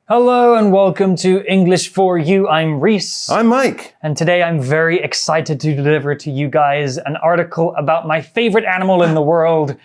Hello and welcome to English for You. I'm Reese. I'm Mike. And today I'm very excited to deliver to you guys an article about my favorite animal in the world,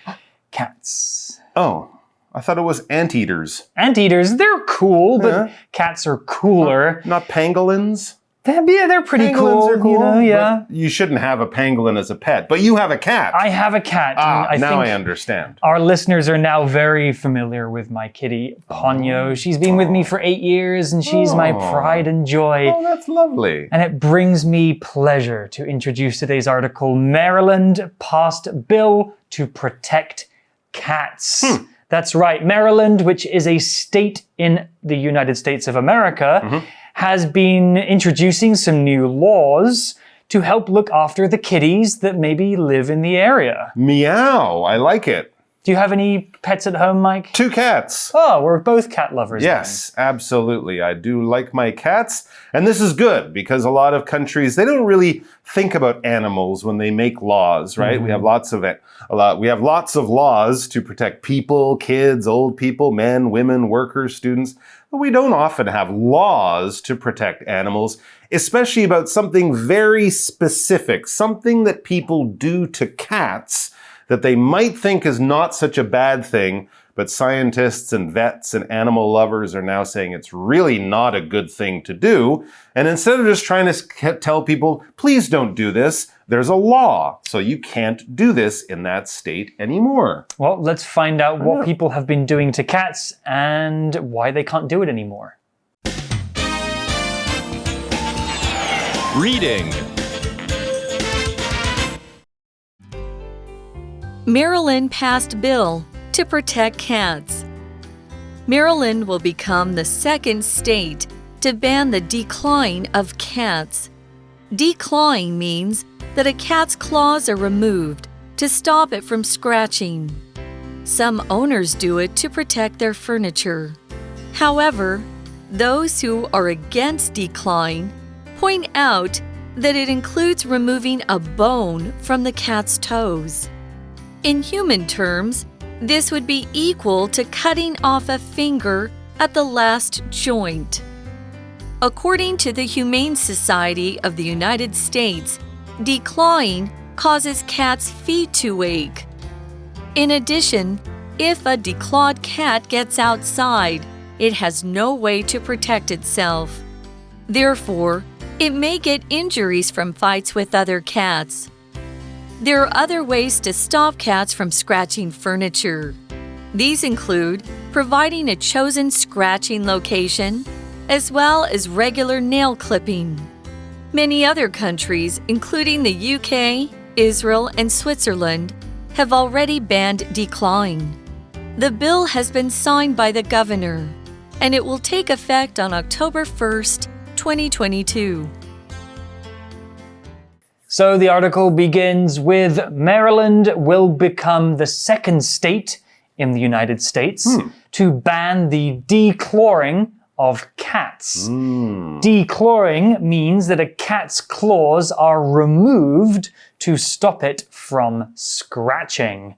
cats. Oh, I thought it was anteaters. Anteaters, they're cool, but cats are cooler. Not pangolins? Yeah, they're pretty Pangolins are cool. You know, yeah. You shouldn't have a pangolin as a pet, but you have a cat. I have a cat. Now I understand. Our listeners are now very familiar with my kitty, Ponyo. She's been with me for 8 years, and she's my pride and joy. Oh, that's lovely. And it brings me pleasure to introduce today's article, Maryland passed bill to protect cats. That's right. Maryland, which is a state in the United States of America, has been introducing some new laws to help look after the kitties that maybe live in the area. Meow. I like it. Do you have any pets at home, Mike? 2 cats. Oh, we're both cat lovers. Yes, absolutely. I do like my cats. And this is good because a lot of countries, they don't really think about animals when they make laws, right? We have lots of laws to protect people, kids, old people, men, women, workers, students. But we don't often have laws to protect animals, especially about something very specific, something that people do to cats that they might think is not such a bad thing, but scientists and vets and animal lovers are now saying it's really not a good thing to do. And instead of just trying to tell people, please don't do this, there's a law, so you can't do this in that state anymore. Well, let's find out what people have been doing to cats and why they can't do it anymore. Reading. Maryland passed bill to protect cats. Maryland will become the second state to ban the declawing of cats. Declawing means that a cat's claws are removed to stop it from scratching. Some owners do it to protect their furniture. However, those who are against declawing point out that it includes removing a bone from the cat's toes. In human terms, this would be equal to cutting off a finger at the last joint. According to the Humane Society of the United States, declawing causes cats' feet to ache. In addition, if a declawed cat gets outside, it has no way to protect itself. Therefore, it may get injuries from fights with other cats. There are other ways to stop cats from scratching furniture. These include providing a chosen scratching location, as well as regular nail clipping. Many other countries, including the UK, Israel, and Switzerland, have already banned declawing. The bill has been signed by the governor, and it will take effect on October 1st, 2022. So the article begins with Maryland will become the second state in the United States to ban the declawing of cats. Declawing means that a cat's claws are removed to stop it from scratching.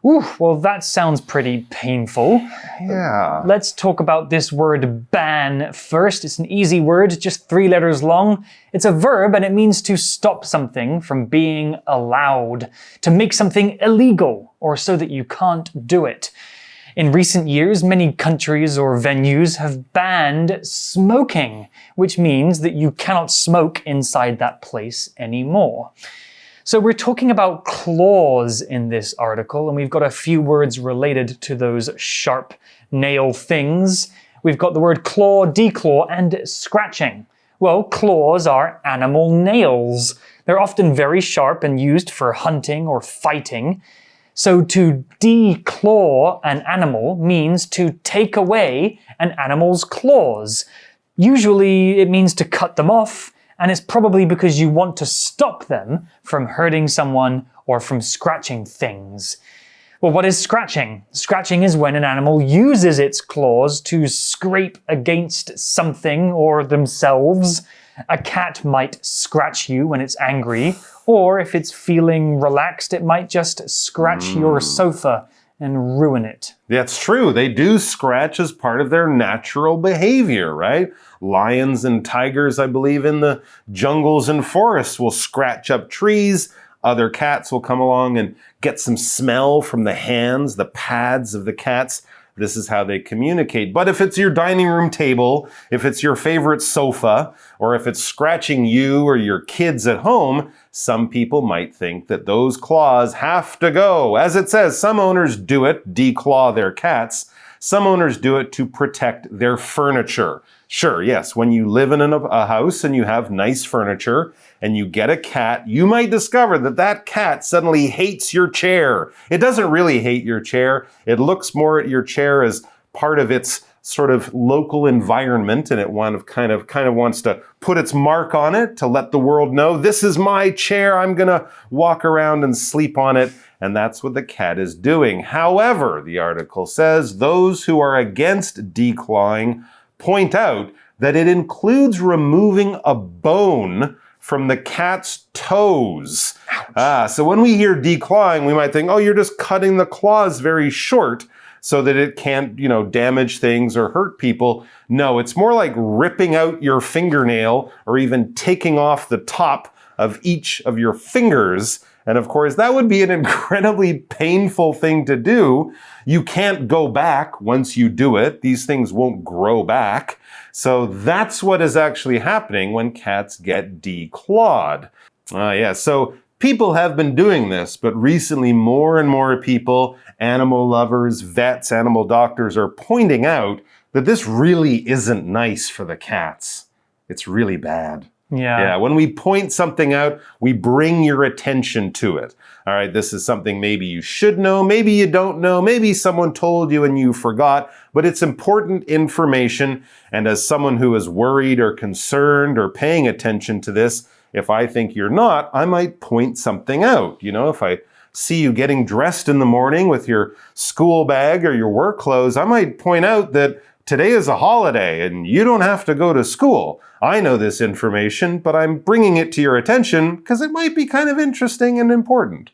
Ooh, well, that sounds pretty painful. Yeah. Let's talk about this word ban first. It's an easy word, just 3 letters long. It's a verb and it means to stop something from being allowed, to make something illegal or so that you can't do it. In recent years, many countries or venues have banned smoking, which means that you cannot smoke inside that place anymore. So we're talking about claws in this article, and we've got a few words related to those sharp nail things. We've got the word claw, declaw, and scratching. Well, claws are animal nails. They're often very sharp and used for hunting or fighting. So to declaw an animal means to take away an animal's claws. Usually it means to cut them off, and it's probably because you want to stop them from hurting someone or from scratching things. Well, what is scratching? Scratching is when an animal uses its claws to scrape against something or themselves. A cat might scratch you when it's angry, or if it's feeling relaxed, it might just scratch your sofa and ruin it. That's true. They do scratch as part of their natural behavior, right? Lions and tigers, I believe, in the jungles and forests will scratch up trees. Other cats will come along and get some smell from the hands, the pads of the cats. This is how they communicate. But if it's your dining room table, if it's your favorite sofa, or if it's scratching you or your kids at home, some people might think that those claws have to go. As it says, some owners do it, declaw their cats. Some owners do it to protect their furniture. Sure, yes, when you live in a house and you have nice furniture and you get a cat, you might discover that that cat suddenly hates your chair. It doesn't really hate your chair. It looks more at your chair as part of its sort of local environment, and it kind of wants to put its mark on it to let the world know, this is my chair, I'm gonna walk around and sleep on it. And that's what the cat is doing. However, the article says, those who are against declawing point out that it includes removing a bone from the cat's toes. So when we hear declawing, we might think, oh, you're just cutting the claws very short so that it can't, damage things or hurt people. No, it's more like ripping out your fingernail or even taking off the top of each of your fingers. And of course, that would be an incredibly painful thing to do. You can't go back once you do it. These things won't grow back. So that's what is actually happening when cats get declawed. So people have been doing this, but recently more and more people, animal lovers, vets, animal doctors are pointing out that this really isn't nice for the cats. It's really bad. Yeah, when we point something out, we bring your attention to it. All right, this is something maybe you should know, maybe you don't know, maybe someone told you and you forgot, but it's important information. And as someone who is worried or concerned or paying attention to this, if I think you're not, I might point something out. If I see you getting dressed in the morning with your school bag or your work clothes, I might point out that today is a holiday and you don't have to go to school. I know this information, but I'm bringing it to your attention because it might be kind of interesting and important.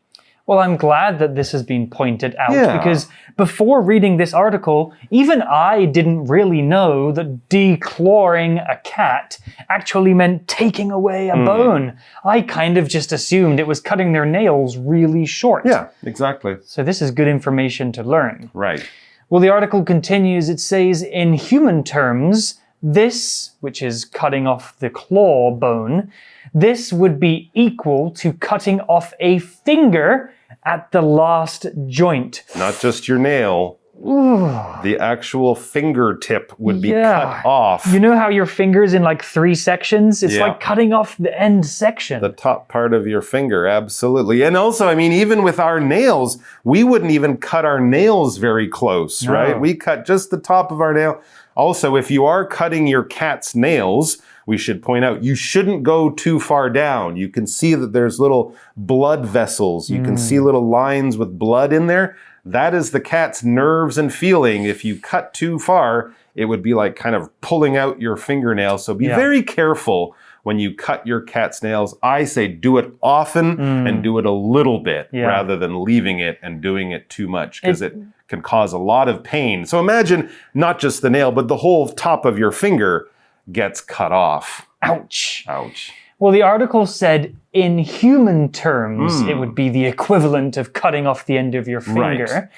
Well, I'm glad that this has been pointed out because before reading this article, even I didn't really know that declawing a cat actually meant taking away a bone. I kind of just assumed it was cutting their nails really short. Yeah, exactly. So this is good information to learn. Right. Well, the article continues, it says, in human terms, this, which is cutting off the claw bone, this would be equal to cutting off a finger at the last joint. Not just your nail. Ooh. The actual fingertip would be cut off. You know how your finger's in like 3 sections? It's like cutting off the end section. The top part of your finger, absolutely. And also, even with our nails, we wouldn't even cut our nails very close, right? We cut just the top of our nail. Also, if you are cutting your cat's nails, we should point out, you shouldn't go too far down. You can see that there's little blood vessels. You can see little lines with blood in there. That is the cat's nerves and feeling. If you cut too far, it would be like kind of pulling out your fingernail. So be very careful when you cut your cat's nails. I say do it often and do it a little bit rather than leaving it and doing it too much because it can cause a lot of pain. So imagine not just the nail, but the whole top of your finger gets cut off. Ouch. Ouch. Well, the article said in human terms, it would be the equivalent of cutting off the end of your finger. Right.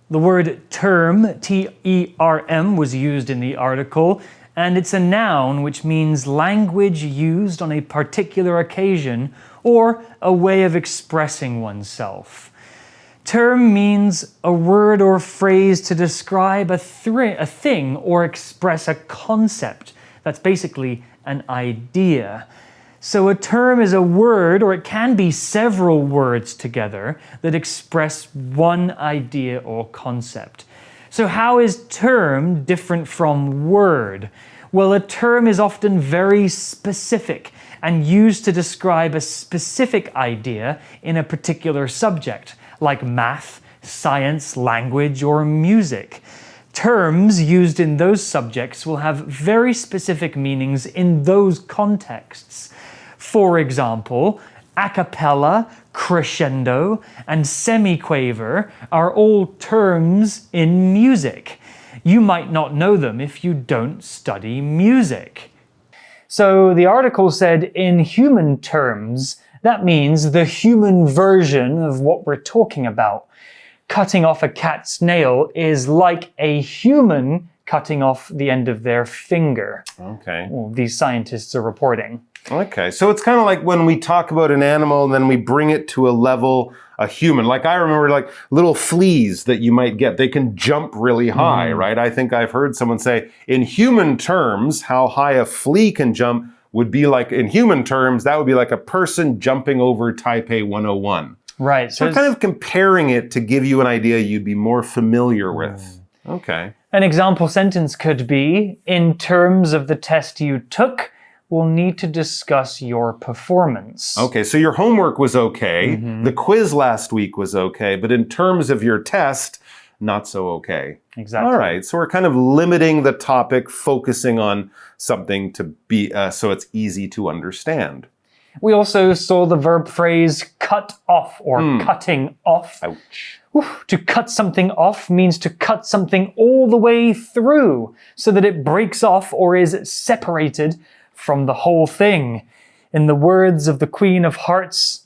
The word term, T-E-R-M, was used in the article, and it's a noun which means language used on a particular occasion or a way of expressing oneself. Term means a word or phrase to describe a thing or express a concept. That's basically an idea. So a term is a word, or it can be several words together that express one idea or concept. So how is term different from word? Well, a term is often very specific and used to describe a specific idea in a particular subject, like math, science, language, or music. Terms used in those subjects will have very specific meanings in those contexts. For example, A cappella, crescendo, and semiquaver are all terms in music. You might not know them if you don't study music. So the article said in human terms, that means the human version of what we're talking about. Cutting off a cat's nail is like a human cutting off the end of their finger. Okay. Well, these scientists are reporting. Okay, so it's kind of like when we talk about an animal and then we bring it to a level, a human. Like I remember like little fleas that you might get. They can jump really high, right? I think I've heard someone say, in human terms, how high a flea can jump would be like, in human terms, that would be like a person jumping over Taipei 101. Right. So kind of comparing it to give you an idea you'd be more familiar with. Okay. An example sentence could be, in terms of the test you took, we'll need to discuss your performance. Okay, so your homework was okay. The quiz last week was okay. But in terms of your test, not so okay. Exactly. All right, so we're kind of limiting the topic, focusing on something to be so it's easy to understand. We also saw the verb phrase cut off or cutting off. Ouch. To cut something off means to cut something all the way through so that it breaks off or is separated from the whole thing. In the words of the Queen of Hearts,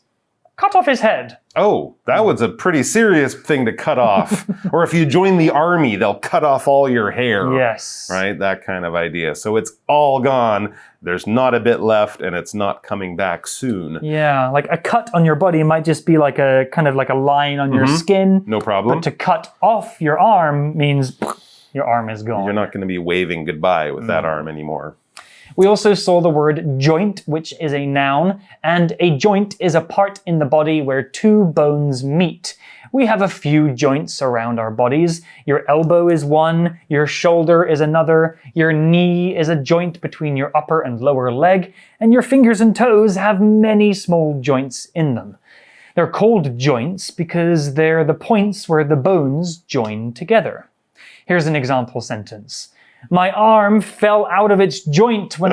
cut off his head. Oh, that was a pretty serious thing to cut off. Or if you join the army, they'll cut off all your hair. Yes. Right? That kind of idea. So it's all gone. There's not a bit left and it's not coming back soon. Yeah, like a cut on your body might just be like a kind of like a line on your skin. No problem. But to cut off your arm means your arm is gone. You're not going to be waving goodbye with that arm anymore. We also saw the word joint, which is a noun, and a joint is a part in the body where two bones meet. We have a few joints around our bodies. Your elbow is one, your shoulder is another, your knee is a joint between your upper and lower leg, and your fingers and toes have many small joints in them. They're called joints because they're the points where the bones join together. Here's an example sentence. My arm fell out of its joint when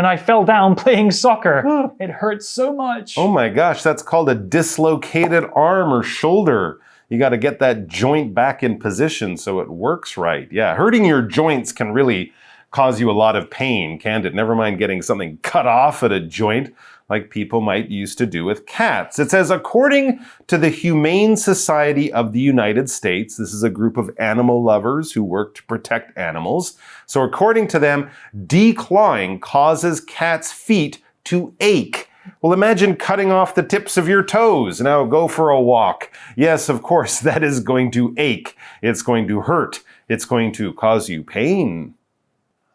I fell down playing soccer. It hurts so much. Oh my gosh, that's called a dislocated arm or shoulder. You got to get that joint back in position so it works right. Yeah, hurting your joints can really cause you a lot of pain, can't it? Never mind getting something cut off at a joint like people might used to do with cats. It says, according to the Humane Society of the United States, this is a group of animal lovers who work to protect animals. So according to them, declawing causes cats' feet to ache. Well, imagine cutting off the tips of your toes. Now go for a walk. Yes, of course, that is going to ache. It's going to hurt. It's going to cause you pain.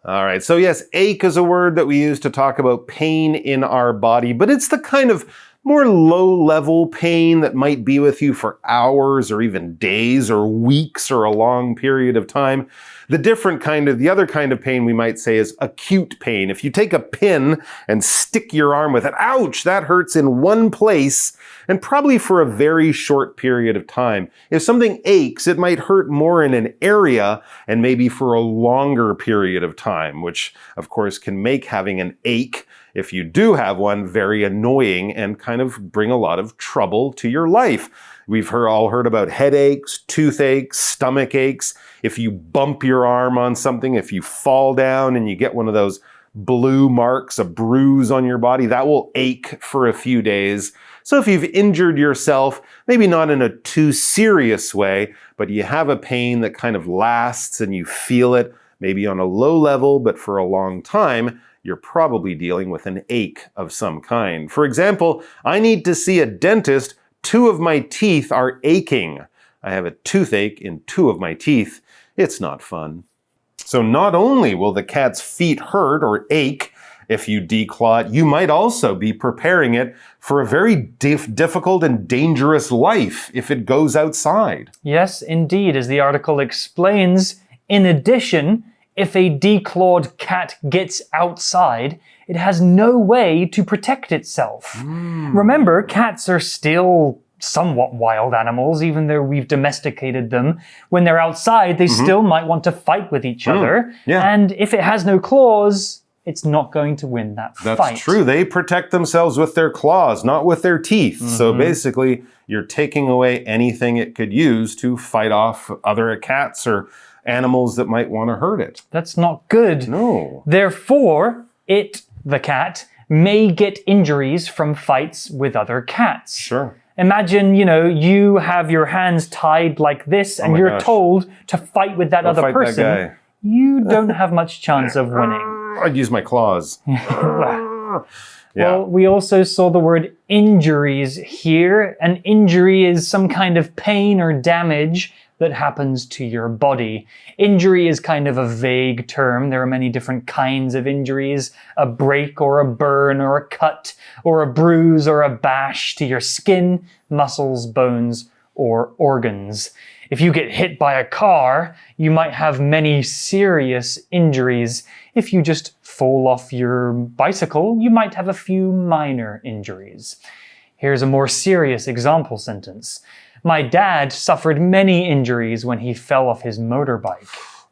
All right, so yes, ache is a word that we use to talk about pain in our body, but it's the kind of more low-level pain that might be with you for hours or even days or weeks or a long period of time. The other kind of pain we might say is acute pain. If you take a pin and stick your arm with it, ouch, that hurts in one place and probably for a very short period of time. If something aches, it might hurt more in an area and maybe for a longer period of time, which of course can make having an ache, if you do have one, very annoying and kind of bring a lot of trouble to your life. We've all heard about headaches, toothaches, stomach aches. If you bump your arm on something, if you fall down and you get one of those blue marks, a bruise on your body, that will ache for a few days. So if you've injured yourself, maybe not in a too serious way, but you have a pain that kind of lasts and you feel it, maybe on a low level, but for a long time, you're probably dealing with an ache of some kind. For example, I need to see a dentist. 2 of my teeth are aching. I have a toothache in 2 of my teeth. It's not fun. So not only will the cat's feet hurt or ache if you declaw it, you might also be preparing it for a very difficult and dangerous life if it goes outside. Yes, indeed. As the article explains, in addition, if a declawed cat gets outside, it has no way to protect itself. Remember, cats are still somewhat wild animals, even though we've domesticated them. When they're outside, they still might want to fight with each other. Yeah. And if it has no claws, it's not going to win that fight. That's true. They protect themselves with their claws, not with their teeth. So basically, you're taking away anything it could use to fight off other cats or animals that might want to hurt it. That's not good. No. Therefore, the cat, may get injuries from fights with other cats. Sure. Imagine, you have your hands tied like this and you're told to fight with that other person. That guy. You don't have much chance of winning. I'd use my claws. Well, we also saw the word injuries here. An injury is some kind of pain or damage that happens to your body. Injury is kind of a vague term. There are many different kinds of injuries. A break or a burn or a cut or a bruise or a bash to your skin, muscles, bones, or organs. If you get hit by a car, you might have many serious injuries. If you just fall off your bicycle, you might have a few minor injuries. Here's a more serious example sentence. My dad suffered many injuries when he fell off his motorbike.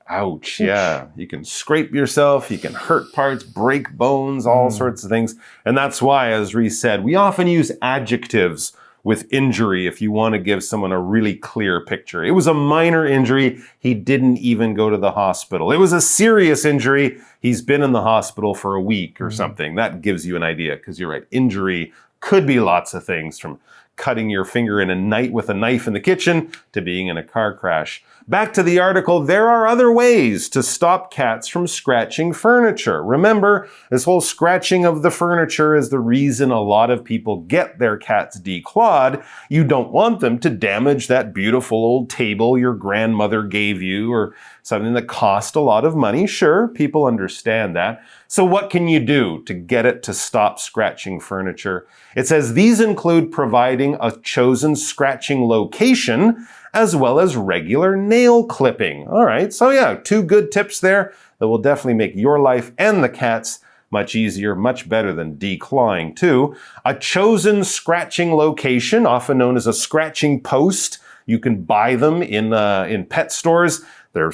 Ouch, yeah. You can scrape yourself, you can hurt parts, break bones, all sorts of things. And that's why, as Reese said, we often use adjectives with injury if you want to give someone a really clear picture. It was a minor injury. He didn't even go to the hospital. It was a serious injury. He's been in the hospital for a week or something. That gives you an idea, because you're right. Injury could be lots of things, from cutting your finger in a night with a knife in the kitchen to being in a car crash. Back to the article, there are other ways to stop cats from scratching furniture. Remember, this whole scratching of the furniture is the reason a lot of people get their cats declawed. You don't want them to damage that beautiful old table your grandmother gave you, or something that cost a lot of money. Sure, people understand that. So what can you do to get it to stop scratching furniture? It says these include providing a chosen scratching location, as well as regular nail clipping. All right, so yeah, 2 good tips there that will definitely make your life and the cat's much easier, much better than declawing too. A chosen scratching location, often known as a scratching post. You can buy them in pet stores. They're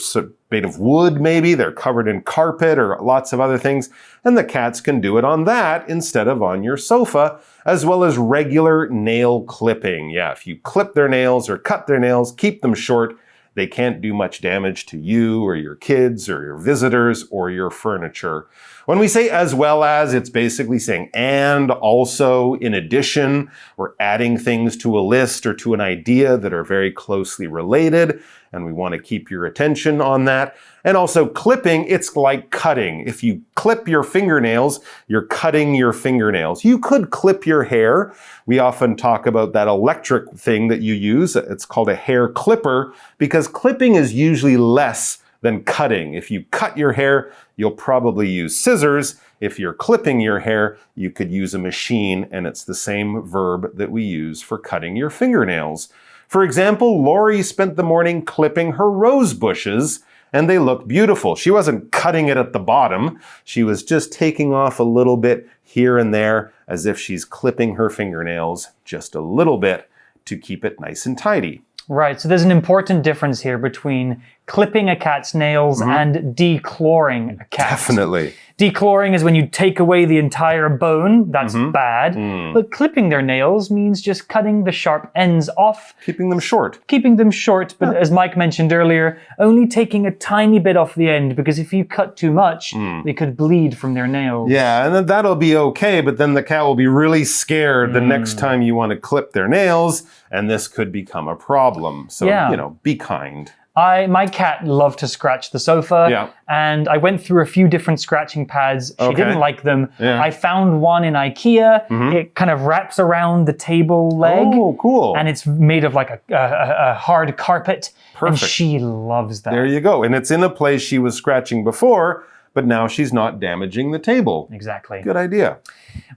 made of wood, maybe. They're covered in carpet or lots of other things. And the cats can do it on that instead of on your sofa, as well as regular nail clipping. Yeah, if you clip their nails or cut their nails, keep them short, they can't do much damage to you or your kids or your visitors or your furniture. When we say as well as, it's basically saying and, also, in addition, or adding things to a list or to an idea that are very closely related, and we want to keep your attention on that. And also clipping, it's like cutting. If you clip your fingernails, you're cutting your fingernails. You could clip your hair. We often talk about that electric thing that you use. It's called a hair clipper, because clipping is usually less than cutting. If you cut your hair, you'll probably use scissors. If you're clipping your hair, you could use a machine, and it's the same verb that we use for cutting your fingernails. For example, Lori spent the morning clipping her rose bushes, and they look beautiful. She wasn't cutting it at the bottom. She was just taking off a little bit here and there, as if she's clipping her fingernails just a little bit to keep it nice and tidy. Right, so there's an important difference here between clipping a cat's nails and declawing a cat. Definitely. Declawing is when you take away the entire bone. That's bad. But clipping their nails means just cutting the sharp ends off. Keeping them short. Keeping them short, but as Mike mentioned earlier, only taking a tiny bit off the end, because if you cut too much, they could bleed from their nails. Yeah, and then that'll be okay, but then the cat will be really scared the next time you want to clip their nails, and this could become a problem. So, be kind. My cat loved to scratch the sofa, and I went through a few different scratching pads. She didn't like them. Yeah. I found one in IKEA. It kind of wraps around the table leg. Oh, cool. And it's made of like a hard carpet. Perfect. And she loves that. There you go. And it's in a place she was scratching before, but now she's not damaging the table. Exactly. Good idea.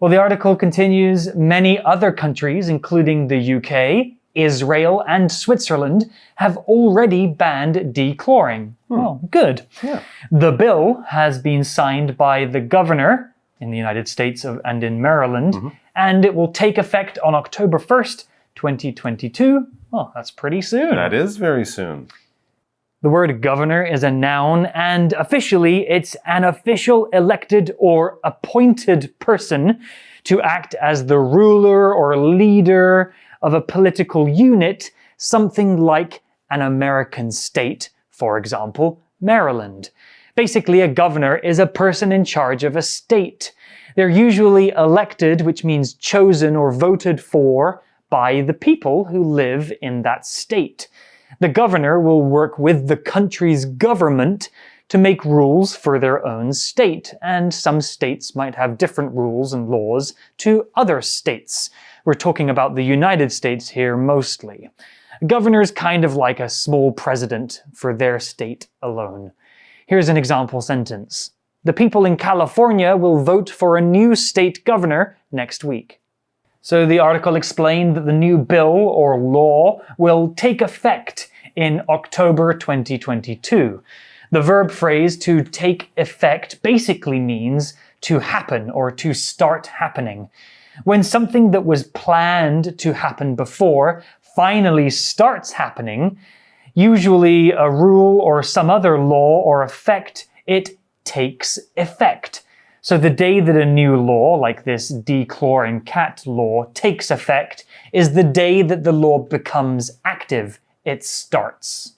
Well, the article continues. Many other countries, including the UK, Israel, and Switzerland, have already banned declawing. Oh, good. Yeah. The bill has been signed by the governor in the United States and in Maryland, and it will take effect on October 1st, 2022. Oh, that's pretty soon. That is very soon. The word governor is a noun, and officially it's an official elected or appointed person to act as the ruler or leader of a political unit, something like an American state, for example, Maryland. Basically, a governor is a person in charge of a state. They're usually elected, which means chosen or voted for by the people who live in that state. The governor will work with the country's government to make rules for their own state, and some states might have different rules and laws to other states. We're talking about the United States here mostly. A governor is kind of like a small president for their state alone. Here's an example sentence. The people in California will vote for a new state governor next week. So the article explained that the new bill or law will take effect in October 2022. The verb phrase to take effect basically means to happen or to start happening. When something that was planned to happen before finally starts happening, usually a rule or some other law or effect, it takes effect. So the day that a new law, like this Decloring cat law, takes effect is the day that the law becomes active. It starts.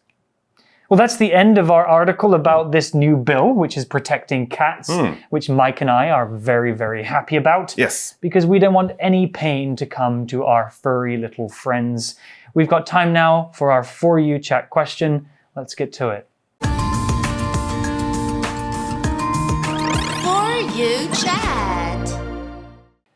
Well, that's the end of our article about this new bill, which is protecting cats, which Mike and I are very, very happy about. Yes. Because we don't want any pain to come to our furry little friends. We've got time now for our For You Chat question. Let's get to it. You Chat.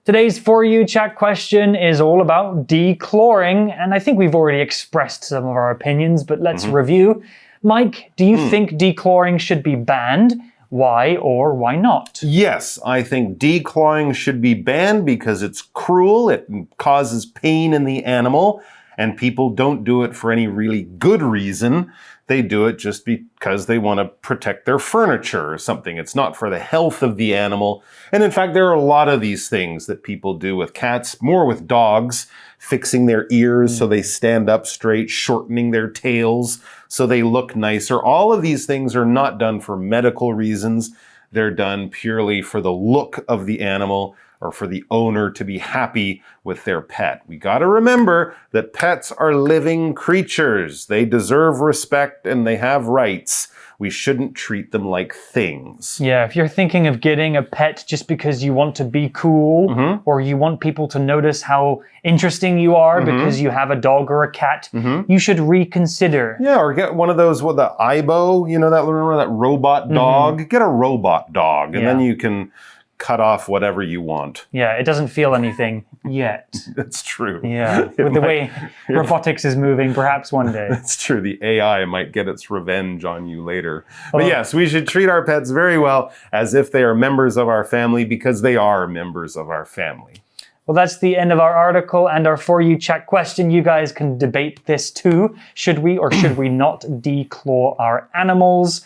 Today's For You Chat question is all about decloring, and I think we've already expressed some of our opinions, but let's review. Mike, do you think decloring should be banned? Why or why not? Yes, I think declawing should be banned because it's cruel, it causes pain in the animal, and people don't do it for any really good reason. They do it just because they want to protect their furniture or something. It's not for the health of the animal. And in fact, there are a lot of these things that people do with cats, more with dogs, fixing their ears so they stand up straight, shortening their tails so they look nicer. All of these things are not done for medical reasons. They're done purely for the look of the animal or for the owner to be happy with their pet. We got to remember that pets are living creatures. They deserve respect and they have rights. We shouldn't treat them like things. Yeah, if you're thinking of getting a pet just because you want to be cool or you want people to notice how interesting you are because you have a dog or a cat, you should reconsider. Yeah, or get one of those with the Aibo, you know, remember that robot dog? Get a robot dog and then you can cut off whatever you want. Yeah, it doesn't feel anything yet. That's true. Yeah, with the way robotics is moving, perhaps one day. That's true. The AI might get its revenge on you later. But yes, we should treat our pets very well as if they are members of our family because they are members of our family. Well, that's the end of our article and our For You Chat question. You guys can debate this too. Should we or should we not declaw our animals?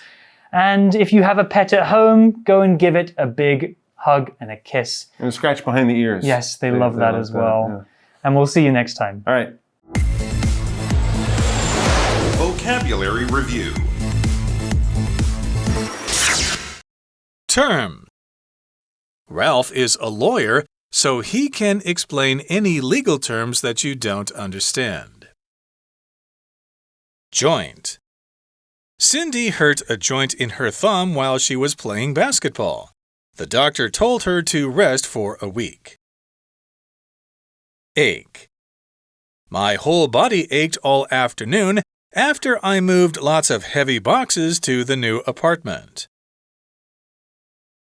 And if you have a pet at home, go and give it a big hug and a kiss. And a scratch behind the ears. Yes, they love that as well. Yeah. And we'll see you next time. All right. Vocabulary Review. Term. Ralph is a lawyer, so he can explain any legal terms that you don't understand. Joint. Cindy hurt a joint in her thumb while she was playing basketball. The doctor told her to rest for a week. Ache. My whole body ached all afternoon after I moved lots of heavy boxes to the new apartment.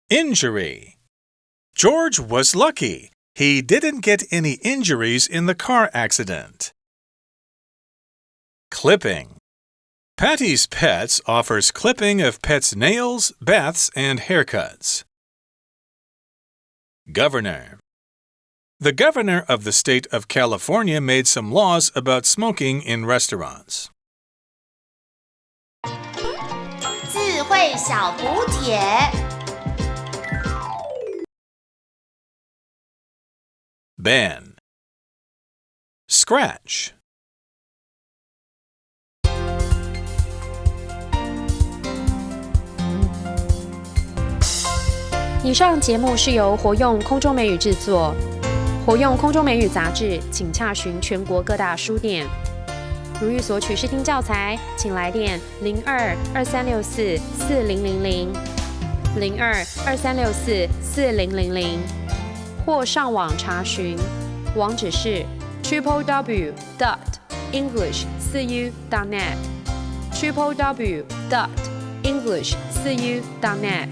Injury. George was lucky. He didn't get any injuries in the car accident. Clipping. Patty's Pets offers clipping of pets' nails, baths, and haircuts. Governor. The governor of the state of California made some laws about smoking in restaurants. 智慧小补帖 Ban. Scratch. 以上节目是由活用空中美语制作，活用空中美语杂志，请洽询全国各大书店。如欲索取试听教材，请来电02-2364-4000 02-2364-4000，或上网查询，网址是 www.english4u.net www.english4u.net